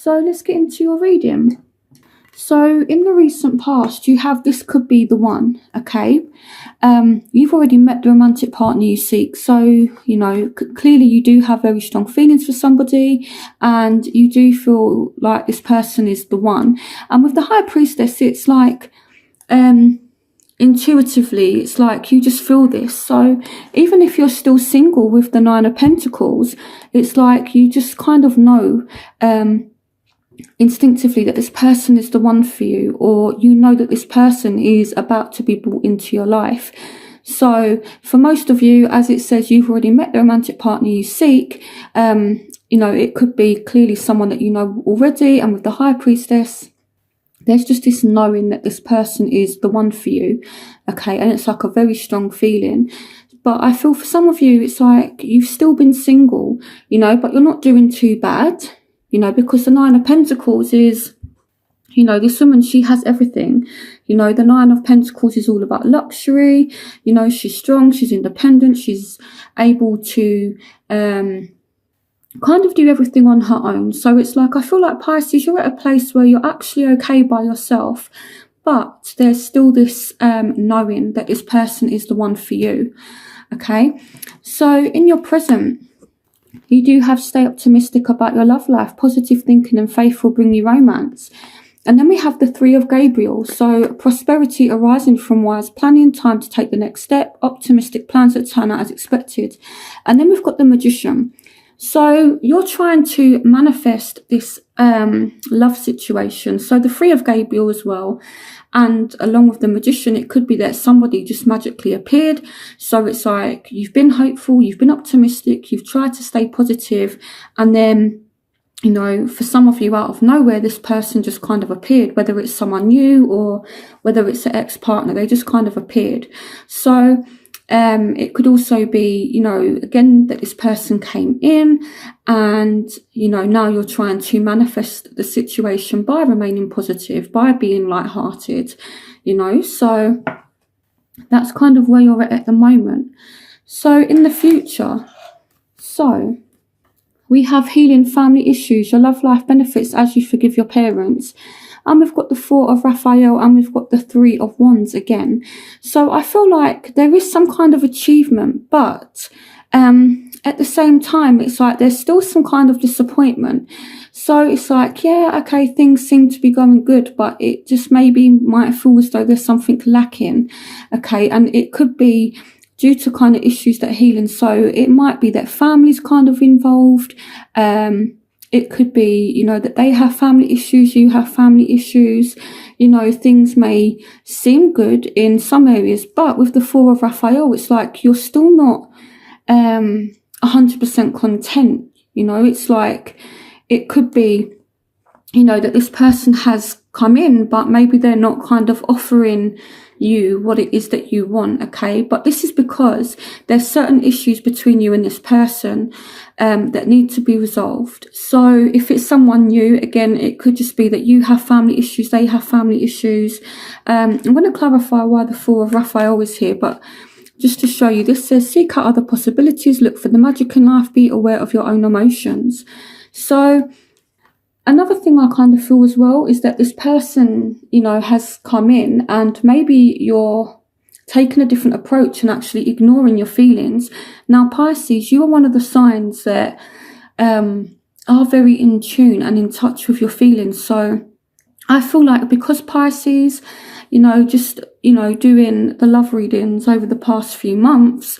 So let's get into your reading. So in the recent past, you have this could be the one, okay? You've already met the romantic partner you seek. So, you know, clearly you do have very strong feelings for somebody and you do feel like this person is the one. And with the High Priestess, it's like, intuitively, it's like you just feel this. So even if you're still single with the Nine of Pentacles, it's like you just kind of know, instinctively that this person is the one for you, or you know that this person is about to be brought into your life. So for most of you, as it says, you've already met the romantic partner you seek. You know, it could be clearly someone that you know already, and with the High Priestess, there's just this knowing that this person is the one for you, okay? And it's like a very strong feeling. But I feel for some of you, it's like you've still been single, you know, but you're not doing too bad. You know, because the Nine of Pentacles is, you know, this woman, she has everything. You know, the Nine of Pentacles is all about luxury. You know, she's strong, she's independent, she's able to kind of do everything on her own. So it's like, I feel like Pisces, you're at a place where you're actually okay by yourself. But there's still this knowing that this person is the one for you. Okay, so in your present, you do have stay optimistic about your love life. Positive thinking and faith will bring you romance. And then we have the Three of Gabriel. So prosperity arising from wise planning, time to take the next step, optimistic plans that turn out as expected. And then we've got the Magician. So you're trying to manifest this love situation. So the Three of Gabriel as well. And along with the Magician, it could be that somebody just magically appeared. So it's like you've been hopeful, you've been optimistic, you've tried to stay positive, and then, you know, for some of you out of nowhere, this person just kind of appeared, whether it's someone new or whether it's an ex-partner, they just kind of appeared. So it could also be, you know, again, that this person came in and, you know, now you're trying to manifest the situation by remaining positive, by being lighthearted, you know. So that's kind of where you're at the moment. So in the future, so we have healing family issues, your love life benefits as you forgive your parents. And we've got the Four of Raphael and we've got the Three of Wands again. So I feel like there is some kind of achievement, but at the same time, it's like there's still some kind of disappointment. So it's like, yeah, okay, things seem to be going good, but it just maybe might feel as though there's something lacking. Okay, and it could be due to kind of issues that are healing. So it might be that family's kind of involved. It could be, you know, that they have family issues, you have family issues. You know, things may seem good in some areas, but with the Four of Raphael, it's like you're still not 100% content. You know, it's like it could be, you know, that this person has come in, but maybe they're not kind of offering you what it is that you want, okay? But this is because there's certain issues between you and this person that need to be resolved. So if it's someone new, again, it could just be that you have family issues, they have family issues. I'm going to clarify why the Four of Raphael is here, but just to show you, this says, seek out other possibilities, look for the magic in life, be aware of your own emotions. So another thing I kind of feel as well is that this person, you know, has come in and maybe you're taking a different approach and actually ignoring your feelings. Now, Pisces, you are one of the signs that are very in tune and in touch with your feelings. So I feel like because Pisces, you know, just, you know, doing the love readings over the past few months,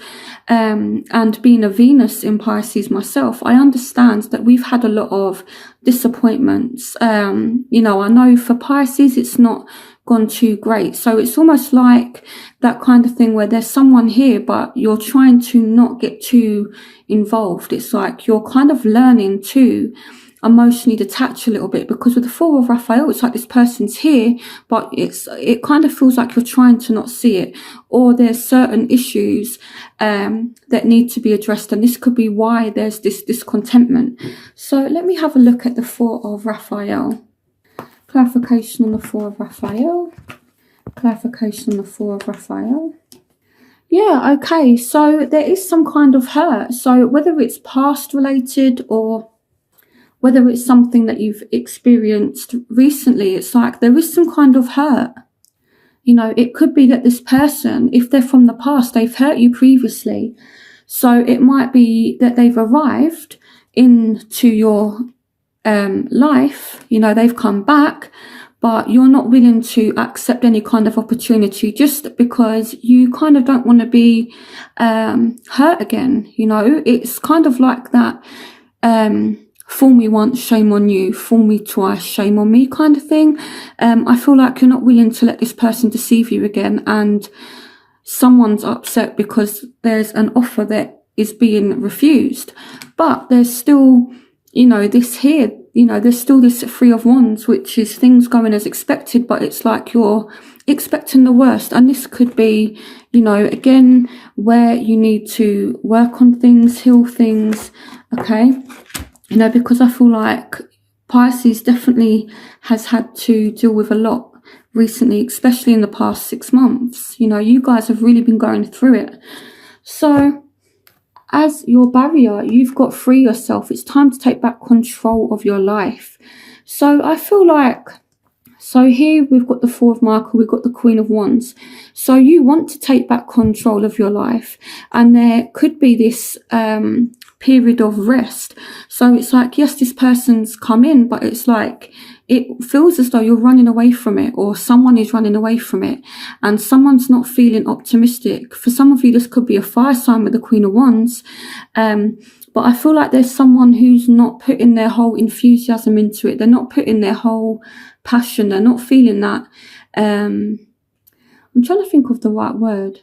and being a Venus in Pisces myself, I understand that we've had a lot of disappointments. You know, I know for Pisces, it's not gone too great. So it's almost like that kind of thing where there's someone here, but you're trying to not get too involved. It's like you're kind of learning to emotionally detach a little bit, because with the Four of Raphael, it's like this person's here, but it kind of feels like you're trying to not see it, or there's certain issues that need to be addressed, and this could be why there's this discontentment. So let me have a look at the Four of Raphael. Clarification on the Four of Raphael. Clarification on the Four of Raphael. Yeah, okay, so there is some kind of hurt. So whether it's past related or whether it's something that you've experienced recently, it's like there is some kind of hurt. You know, it could be that this person, if they're from the past, they've hurt you previously. So it might be that they've arrived into your life, you know, they've come back, but you're not willing to accept any kind of opportunity just because you kind of don't want to be hurt again. You know, it's kind of like that fool me once, shame on you, fool me twice, shame on me kind of thing. I feel like you're not willing to let this person deceive you again, and someone's upset because there's an offer that is being refused. But there's still, you know, this here, you know, there's still this Three of Wands, which is things going as expected, but it's like you're expecting the worst. And this could be, you know, again, where you need to work on things, heal things, okay? You know, because I feel like Pisces definitely has had to deal with a lot recently, especially in the past 6 months. You know, you guys have really been going through it. So as your barrier, you've got free yourself. It's time to take back control of your life. So I feel like, so here we've got the Four of Michael, we've got the Queen of Wands. So you want to take back control of your life, and there could be this period of rest. So it's like, yes, this person's come in, but it's like, it feels as though you're running away from it, or someone is running away from it, and someone's not feeling optimistic. For some of you, this could be a fire sign with the Queen of Wands. But I feel like there's someone who's not putting their whole enthusiasm into it. They're not putting their whole passion. They're not feeling that. I'm trying to think of the right word.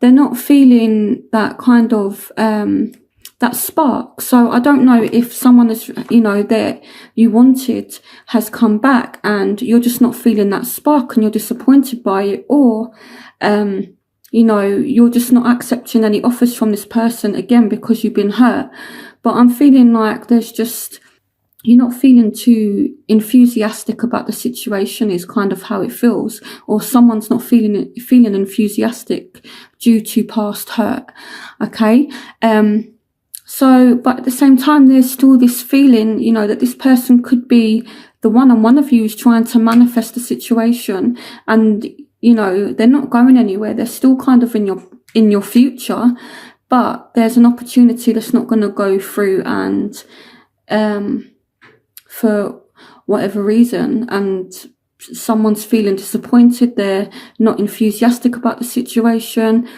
They're not feeling that kind of that spark. So I don't know if someone is, you know, that you wanted has come back and you're just not feeling that spark and you're disappointed by it, or you know, you're just not accepting any offers from this person again because you've been hurt. But I'm feeling like there's just, you're not feeling too enthusiastic about the situation is kind of how it feels, or someone's not feeling enthusiastic due to past hurt. Okay. So, but at the same time, there's still this feeling, you know, that this person could be the one, and one of you is trying to manifest the situation, and, you know, they're not going anywhere. They're still kind of in your future, but there's an opportunity that's not going to go through, and for whatever reason, and someone's feeling disappointed. They're not enthusiastic about the situation.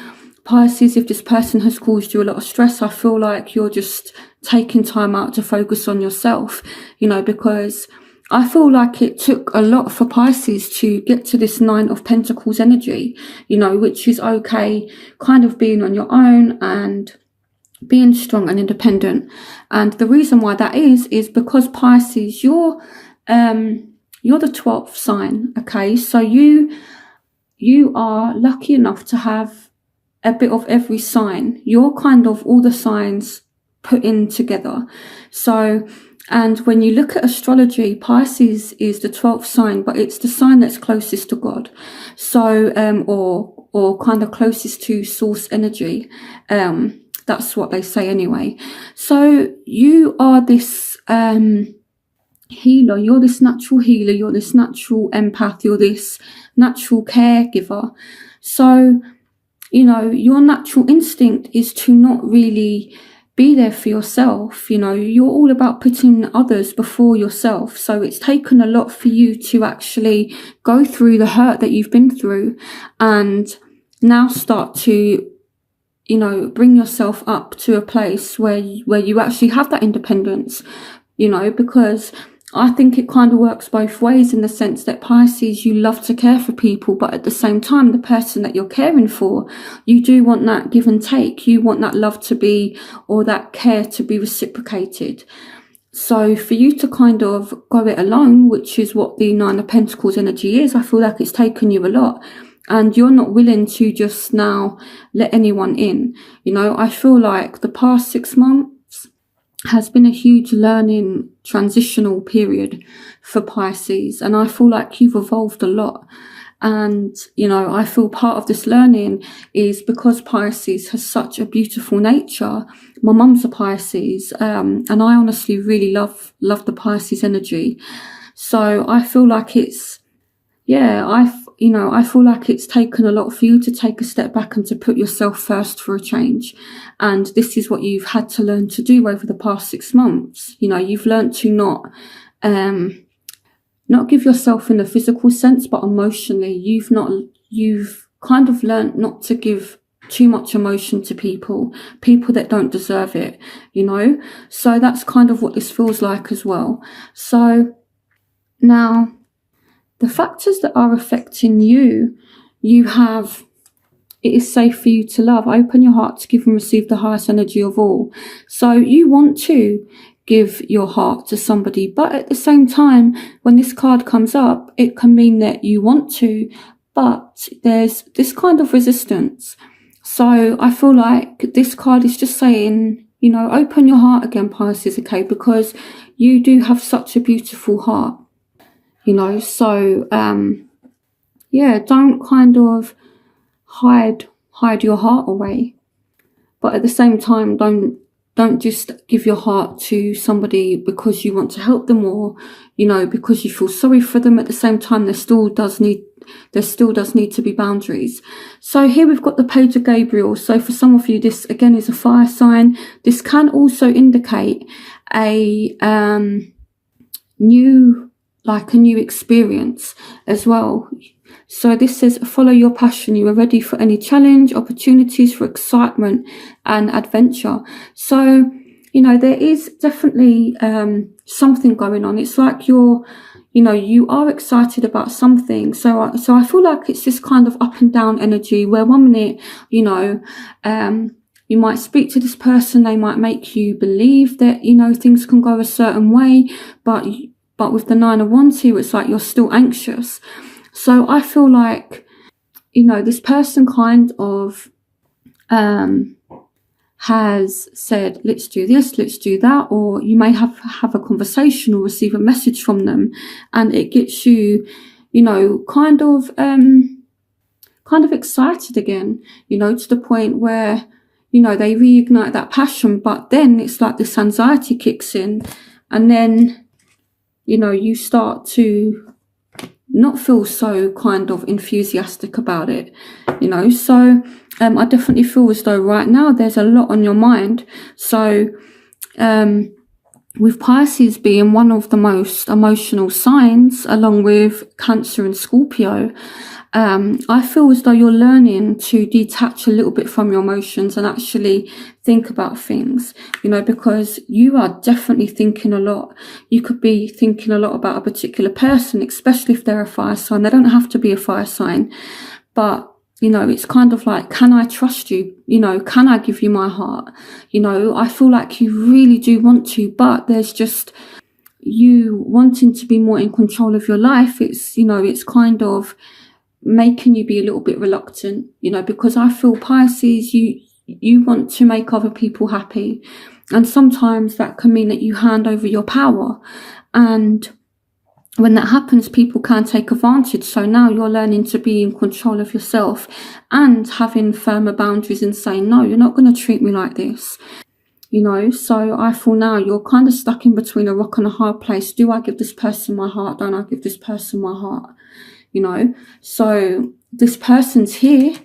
Pisces, if this person has caused you a lot of stress, I feel like you're just taking time out to focus on yourself, you know, because I feel like it took a lot for Pisces to get to this Nine of Pentacles energy, you know, which is okay, kind of being on your own and being strong and independent. And the reason why that is because Pisces, you're the 12th sign, okay? So you are lucky enough to have a bit of every sign. You're kind of all the signs put in together. So, and when you look at astrology, Pisces is the 12th sign, but it's the sign that's closest to God. So, or kind of closest to source energy. That's what they say anyway. So you are this healer. You're this natural healer. You're this natural empath. You're this natural caregiver. So, you know, your natural instinct is to not really be there for yourself. You know, you're all about putting others before yourself. So it's taken a lot for you to actually go through the hurt that you've been through and now start to, you know, bring yourself up to a place where you actually have that independence, you know, because I think it kind of works both ways in the sense that Pisces, you love to care for people, but at the same time, the person that you're caring for, you do want that give and take. You want that love to be, or that care to be reciprocated. So for you to kind of go it alone, which is what the Nine of Pentacles energy is, I feel like it's taken you a lot. And you're not willing to just now let anyone in. You know, I feel like the past 6 months has been a huge learning transitional period for Pisces. And I feel like you've evolved a lot. And, I feel part of this learning is because Pisces has such a beautiful nature. My mum's a Pisces, and I honestly really love the Pisces energy. So I feel like it's, I feel like it's taken a lot for you to take a step back and to put yourself first for a change. And this is what you've had to learn to do over the past 6 months. You've learned to not give yourself in a physical sense, but emotionally. You've kind of learned not to give too much emotion to people that don't deserve it, So that's kind of what this feels like as well. So now, the factors that are affecting you, it is safe for you to love. Open your heart to give and receive the highest energy of all. So you want to give your heart to somebody, but at the same time, when this card comes up, it can mean that you want to, but there's this kind of resistance. So I feel like this card is just saying, open your heart again, Pisces, okay? Because you do have such a beautiful heart. So, don't kind of hide your heart away. But at the same time, don't just give your heart to somebody because you want to help them or, because you feel sorry for them. At the same time, there still does need to be boundaries. So here we've got the Page of Gabriel. So for some of you, this again is a fire sign. This can also indicate a new experience as well. So this says, follow your passion. You are ready for any challenge, opportunities for excitement and adventure. So, there is definitely something going on. It's like you are excited about something. So I feel like it's this kind of up and down energy where 1 minute, you might speak to this person. They might make you believe that, things can go a certain way, but with the 9 of Wands here, it's like you're still anxious. So I feel like, this person kind of has said, let's do this, let's do that, or you may have a conversation or receive a message from them, and it gets you, kind of excited again, to the point where, they reignite that passion, but then it's like this anxiety kicks in, and then you start to not feel so kind of enthusiastic about it, So I definitely feel as though right now there's a lot on your mind. So with Pisces being one of the most emotional signs, along with Cancer and Scorpio, I feel as though you're learning to detach a little bit from your emotions and actually think about things, because you are definitely thinking a lot. You could be thinking a lot about a particular person, especially if they're a fire sign. They don't have to be a fire sign, but it's kind of like, can I trust you? Can I give you my heart? I feel like you really do want to, but there's just you wanting to be more in control of your life. It's, it's kind of making you be a little bit reluctant, because I feel Pisces, you want to make other people happy. And sometimes that can mean that you hand over your power. And when that happens, people can take advantage. So now you're learning to be in control of yourself and having firmer boundaries and saying, no, you're not going to treat me like this. So I feel now you're kind of stuck in between a rock and a hard place. Do I give this person my heart? Don't I give this person my heart? So this person's here,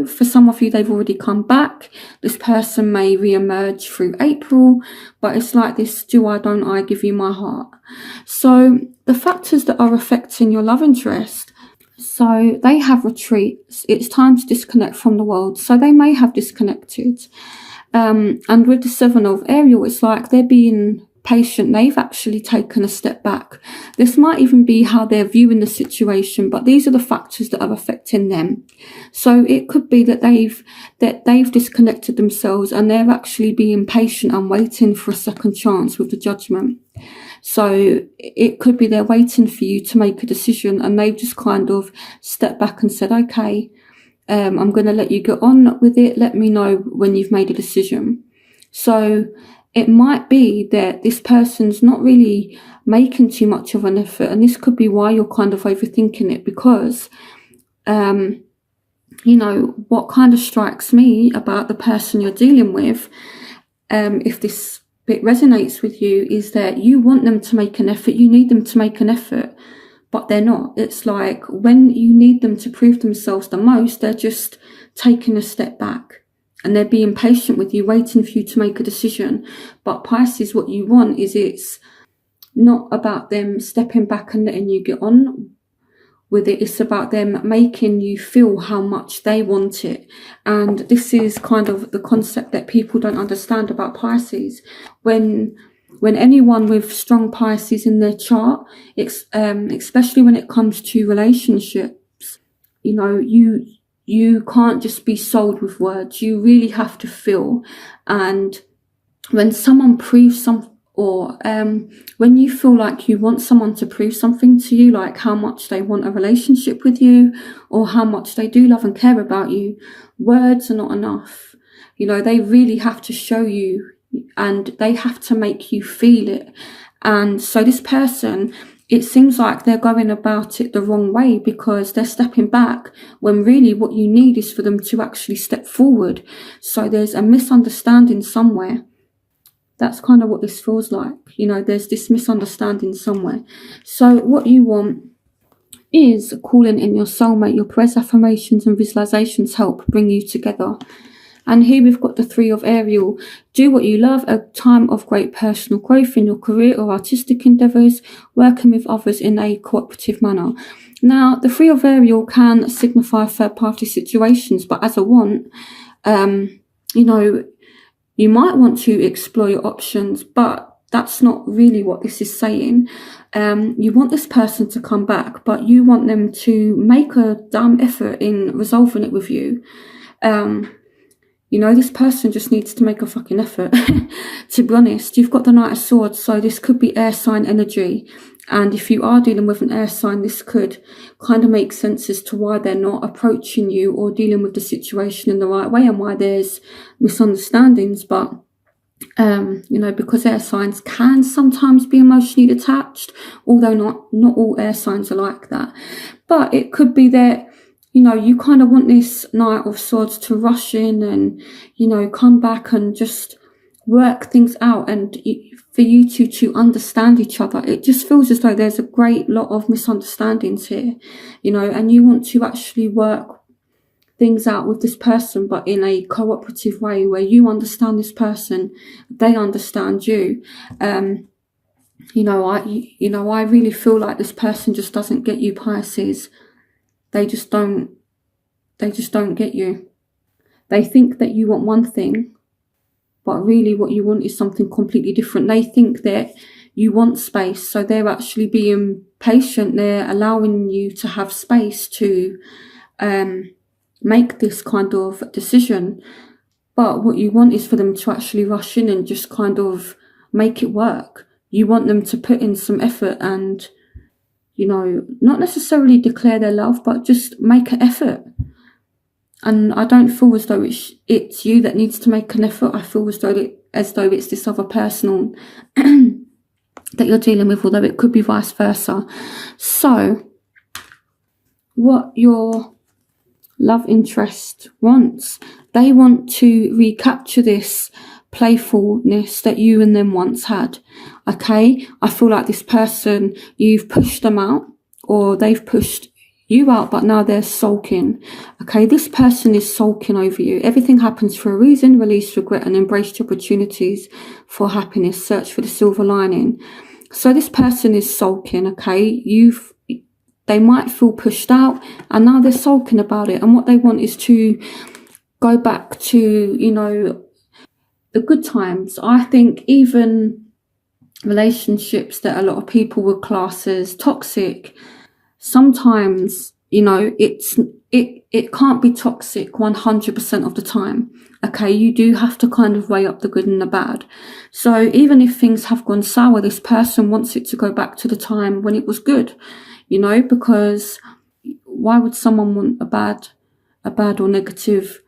for some of you, they've already come back. This person may re-emerge through April, but it's like this, do I, don't I, give you my heart? So the factors that are affecting your love interest, so they have retreats. It's time to disconnect from the world. So they may have disconnected. And with the 7 of Ariel, it's like they're being patient. They've actually taken a step back. This might even be how they're viewing the situation, but these are the factors that are affecting them. So it could be that they've disconnected themselves and they're actually being patient and waiting for a second chance with the Judgment. So it could be they're waiting for you to make a decision, and they've just kind of stepped back and said, okay, I'm going to let you get on with it. Let me know when you've made a decision. So it might be that this person's not really making too much of an effort, and this could be why you're kind of overthinking it, because What kind of strikes me about the person you're dealing with, if this bit resonates with you, is that you want them to make an effort, you need them to make an effort, but they're not. It's like when you need them to prove themselves the most, they're just taking a step back and they're being patient with you, waiting for you to make a decision. But Pisces, what you want is, it's not about them stepping back and letting you get on with it. It's about them making you feel how much they want it. And this is kind of the concept that people don't understand about Pisces. When anyone with strong Pisces in their chart, especially when it comes to relationships, you can't just be sold with words. You really have to feel. And when someone proves something, or when you feel like you want someone to prove something to you, like how much they want a relationship with you or how much they do love and care about you, words are not enough. They really have to show you, and they have to make you feel it. And so this person, it seems like they're going about it the wrong way, because they're stepping back when really what you need is for them to actually step forward. So there's a misunderstanding somewhere. That's kind of what this feels like. There's this misunderstanding somewhere. So what you want is calling in your soulmate. Your prayers, affirmations and visualizations help bring you together. And here we've got the Three of Ariel. Do what you love, a time of great personal growth in your career or artistic endeavours, working with others in a cooperative manner. Now, the Three of Ariel can signify third-party situations, but as a want, you might want to explore your options, but that's not really what this is saying. You want this person to come back, but you want them to make a damn effort in resolving it with you. This person just needs to make a fucking effort. To be honest, you've got the Knight of Swords, so this could be air sign energy. And if you are dealing with an air sign, this could kind of make sense as to why they're not approaching you or dealing with the situation in the right way, and why there's misunderstandings. But, because air signs can sometimes be emotionally detached, although not all air signs are like that. But it could be that, you kind of want this Knight of Swords to rush in and, come back and just work things out, and for you to understand each other. It just feels as though there's a great lot of misunderstandings here, and you want to actually work things out with this person, but in a cooperative way where you understand this person, they understand you. I really feel like this person just doesn't get you, Pisces. They just don't get you. They think that you want one thing, but really what you want is something completely different. They think that you want space, so they're actually being patient. They're allowing you to have space to make this kind of decision. But what you want is for them to actually rush in and just kind of make it work. You want them to put in some effort and, not necessarily declare their love, but just make an effort. And I don't feel as though it's you that needs to make an effort. I feel as though it's this other person that you're dealing with, although it could be vice versa. So, what your love interest wants, they want to recapture this playfulness that you and them once had. Okay? I feel like this person, you've pushed them out, or they've pushed you out, but now they're sulking. Okay, this person is sulking over you. Everything happens for a reason. Release regret and embrace the opportunities for happiness. Search for the silver lining. So this person is sulking. Okay, they might feel pushed out, and now they're sulking about it. And what they want is to go back to, the good times. I think even relationships that a lot of people would class as toxic, sometimes, it can't be toxic 100% of the time. Okay, you do have to kind of weigh up the good and the bad. So even if things have gone sour, this person wants it to go back to the time when it was good, because why would someone want a bad or negative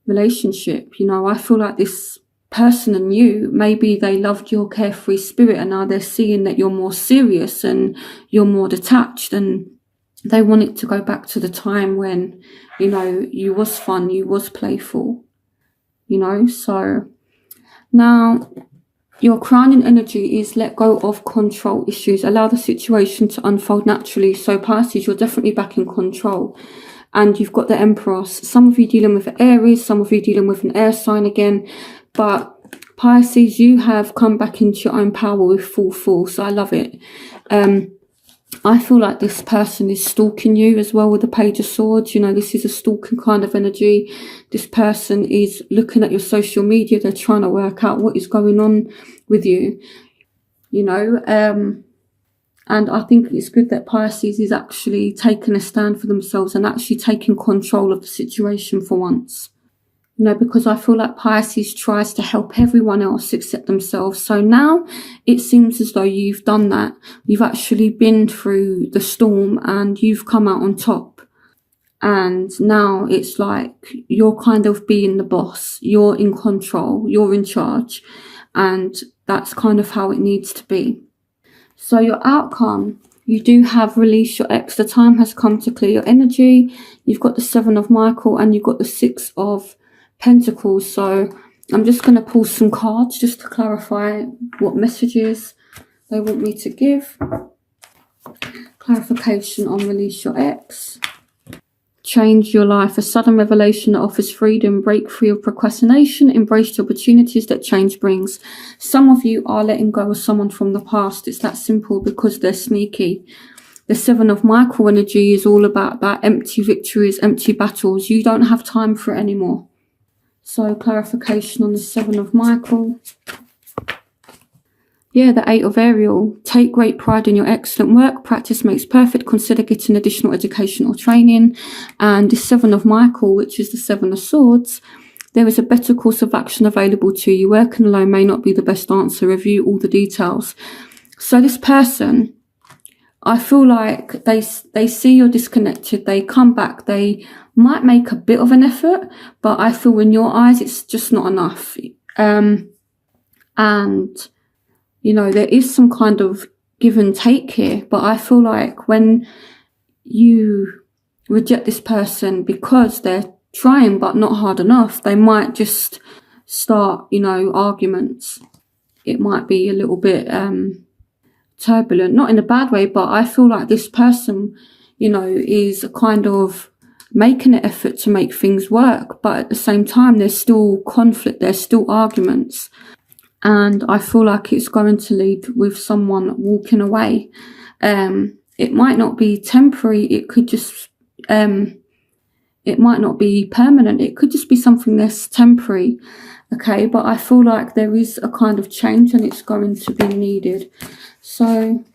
relationship? I feel like this person and you, maybe they loved your carefree spirit, and now they're seeing that you're more serious and you're more detached, and They want it to go back to the time when, you know, you was fun, you was playful, you know. So now your crowning energy is let go of control issues. Allow the situation to unfold naturally. So Pisces, you're definitely back in control. And you've got the Empress. Some of you dealing with Aries, some of you dealing with an air sign again. But Pisces, you have come back into your own power with full force. I love it. I feel like this person is stalking you as well with the Page of Swords. You know, this is a stalking kind of energy. This person is looking at your social media. They're trying to work out what is going on with you, you know. And I think it's good that Pisces is actually taking a stand for themselves and actually taking control of the situation for once. You know, because I feel like Pisces tries to help everyone else except themselves. So now it seems as though you've done that. You've actually been through the storm and you've come out on top. And now it's like you're kind of being the boss. You're in control. You're in charge. And that's kind of how it needs to be. So your outcome, you do have release your ex. The time has come to clear your energy. You've got the 7 of Michael and you've got the 6 of Pentacles. So I'm just going to pull some cards just to clarify what messages they want me to give. Clarification on release your ex. Change your life. A sudden revelation that offers freedom. Break free of procrastination. Embrace the opportunities that change brings. Some of you are letting go of someone from the past. It's that simple because they're sneaky. The 7 of Michael energy is all about that empty victories, empty battles. You don't have time for it anymore. So clarification on the 7 of Michael. Yeah, the 8 of Ariel. Take great pride in your excellent work. Practice makes perfect. Consider getting additional education or training. And the 7 of Michael, which is the 7 of Swords. There is a better course of action available to you. Working alone may not be the best answer. Review all the details. So this person, I feel like they see you're disconnected. They come back. They might make a bit of an effort, but I feel in your eyes it's just not enough. And, you know, there is some kind of give and take here, but I feel like when you reject this person because they're trying but not hard enough, they might just start, you know, arguments. It might be a little bit turbulent, not in a bad way, but I feel like this person, you know, is kind of making an effort to make things work, but at the same time there's still conflict, there's still arguments, and I feel like it's going to lead with someone walking away. It might not be temporary, it could just it might not be permanent, it could just be something that's temporary, okay, but I feel like there is a kind of change and it's going to be needed. So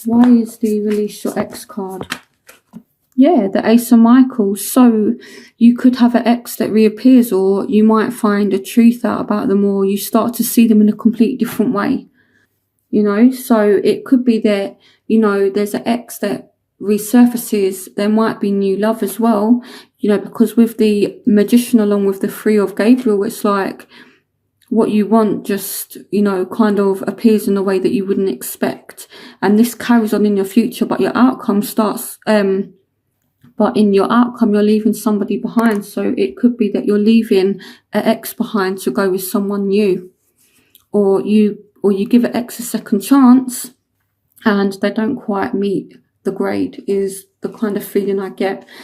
why is the release your ex card? Yeah, the Ace of Michael. So you could have an ex that reappears, or you might find a truth out about them, or you start to see them in a completely different way, you know. So it could be that, you know, there's an ex that resurfaces. There might be new love as well, you know, because with the Magician along with the 3 of Gabriel, it's like what you want just, you know, kind of appears in a way that you wouldn't expect. And this carries on in your future, but your outcome starts, but in your outcome, you're leaving somebody behind. So it could be that you're leaving an ex behind to go with someone new, or you give an ex a second chance and they don't quite meet the grade, is the kind of feeling I get.